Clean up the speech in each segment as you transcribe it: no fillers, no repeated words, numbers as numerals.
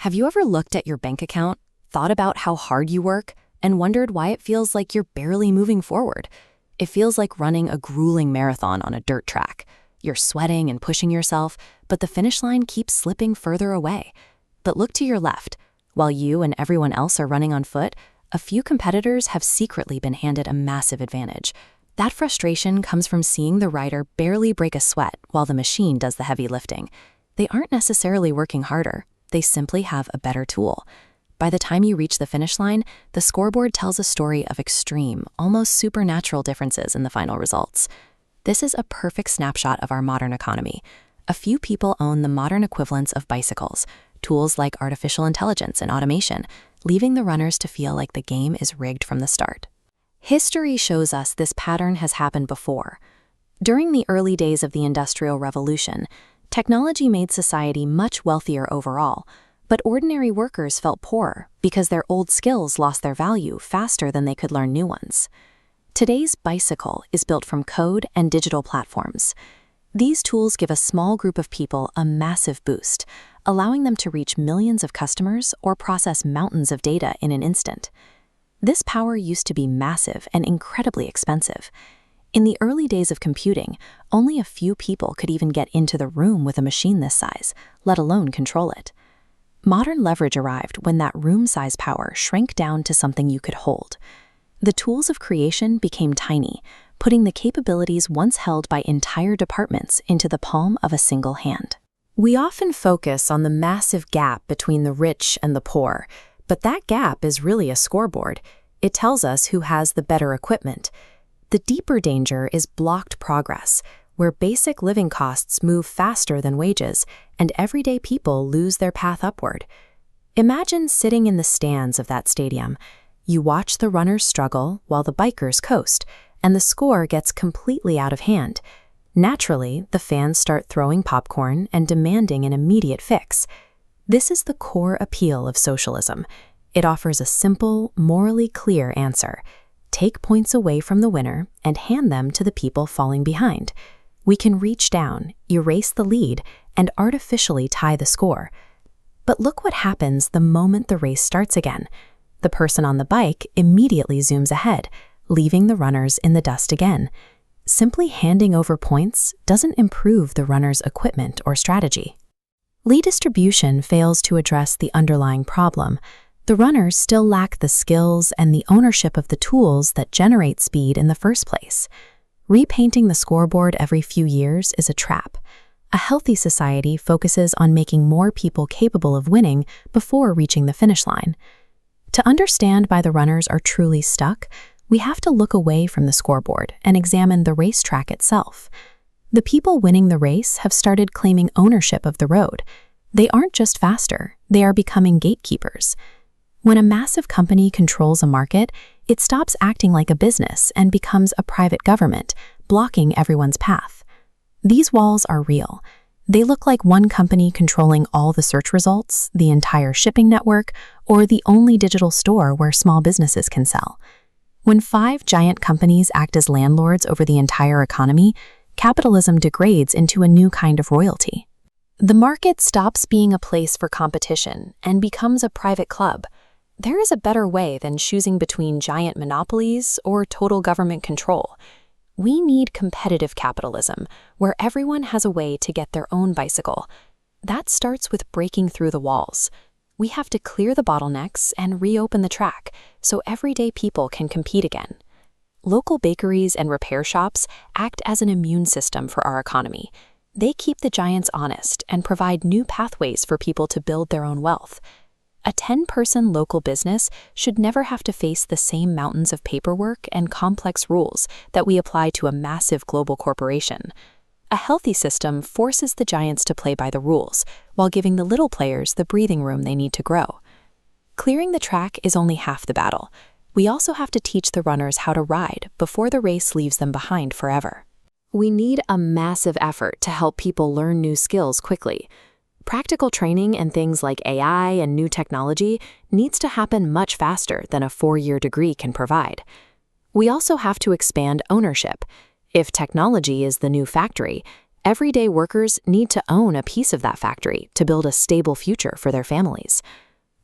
Have you ever looked at your bank account, thought about how hard you work, and wondered why it feels like you're barely moving forward? It feels like running a grueling marathon on a dirt track. You're sweating and pushing yourself, but the finish line keeps slipping further away. But look to your left. While you and everyone else are running on foot, a few competitors have secretly been handed a massive advantage. That frustration comes from seeing the rider barely break a sweat while the machine does the heavy lifting. They aren't necessarily working harder. They simply have a better tool. By the time you reach the finish line, the scoreboard tells a story of extreme, almost supernatural differences in the final results. This is a perfect snapshot of our modern economy. A few people own the modern equivalents of bicycles, tools like artificial intelligence and automation, leaving the runners to feel like the game is rigged from the start. History shows us this pattern has happened before. During the early days of the Industrial Revolution, technology made society much wealthier overall, but ordinary workers felt poorer because their old skills lost their value faster than they could learn new ones. Today's bicycle is built from code and digital platforms. These tools give a small group of people a massive boost, allowing them to reach millions of customers or process mountains of data in an instant. This power used to be massive and incredibly expensive. In the early days of computing, only a few people could even get into the room with a machine this size, let alone control it. Modern leverage arrived when that room-size power shrank down to something you could hold. The tools of creation became tiny, putting the capabilities once held by entire departments into the palm of a single hand. We often focus on the massive gap between the rich and the poor, but that gap is really a scoreboard. It tells us who has the better equipment. The deeper danger is blocked progress, where basic living costs move faster than wages, and everyday people lose their path upward. Imagine sitting in the stands of that stadium. You watch the runners struggle while the bikers coast, and the score gets completely out of hand. Naturally, the fans start throwing popcorn and demanding an immediate fix. This is the core appeal of socialism. It offers a simple, morally clear answer. Take points away from the winner and hand them to the people falling behind. We can reach down, erase the lead, and artificially tie the score. But look what happens the moment the race starts again. The person on the bike immediately zooms ahead, leaving the runners in the dust again. Simply handing over points doesn't improve the runner's equipment or strategy. Lead distribution fails to address the underlying problem. The runners still lack the skills and the ownership of the tools that generate speed in the first place. Repainting the scoreboard every few years is a trap. A healthy society focuses on making more people capable of winning before reaching the finish line. To understand why the runners are truly stuck, we have to look away from the scoreboard and examine the racetrack itself. The people winning the race have started claiming ownership of the road. They aren't just faster, they are becoming gatekeepers. When a massive company controls a market, it stops acting like a business and becomes a private government, blocking everyone's path. These walls are real. They look like one company controlling all the search results, the entire shipping network, or the only digital store where small businesses can sell. When 5 giant companies act as landlords over the entire economy, capitalism degrades into a new kind of royalty. The market stops being a place for competition and becomes a private club. There is a better way than choosing between giant monopolies or total government control. We need competitive capitalism, where everyone has a way to get their own bicycle. That starts with breaking through the walls. We have to clear the bottlenecks and reopen the track so everyday people can compete again. Local bakeries and repair shops act as an immune system for our economy. They keep the giants honest and provide new pathways for people to build their own wealth. A 10-person local business should never have to face the same mountains of paperwork and complex rules that we apply to a massive global corporation. A healthy system forces the giants to play by the rules, while giving the little players the breathing room they need to grow. Clearing the track is only half the battle. We also have to teach the runners how to ride before the race leaves them behind forever. We need a massive effort to help people learn new skills quickly. Practical training and things like AI and new technology needs to happen much faster than a 4-year degree can provide. We also have to expand ownership. If technology is the new factory, Everyday workers need to own a piece of that factory to build a stable future for their families.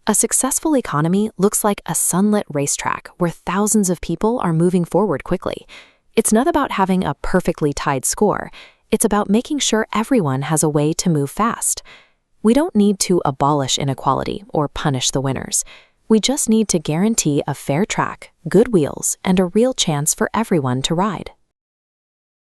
A successful economy looks like a sunlit racetrack where thousands of people are moving forward quickly. It's not about having a perfectly tied score. It's about making sure everyone has a way to move fast. We don't need to abolish inequality or punish the winners. We just need to guarantee a fair track, good wheels, and a real chance for everyone to ride.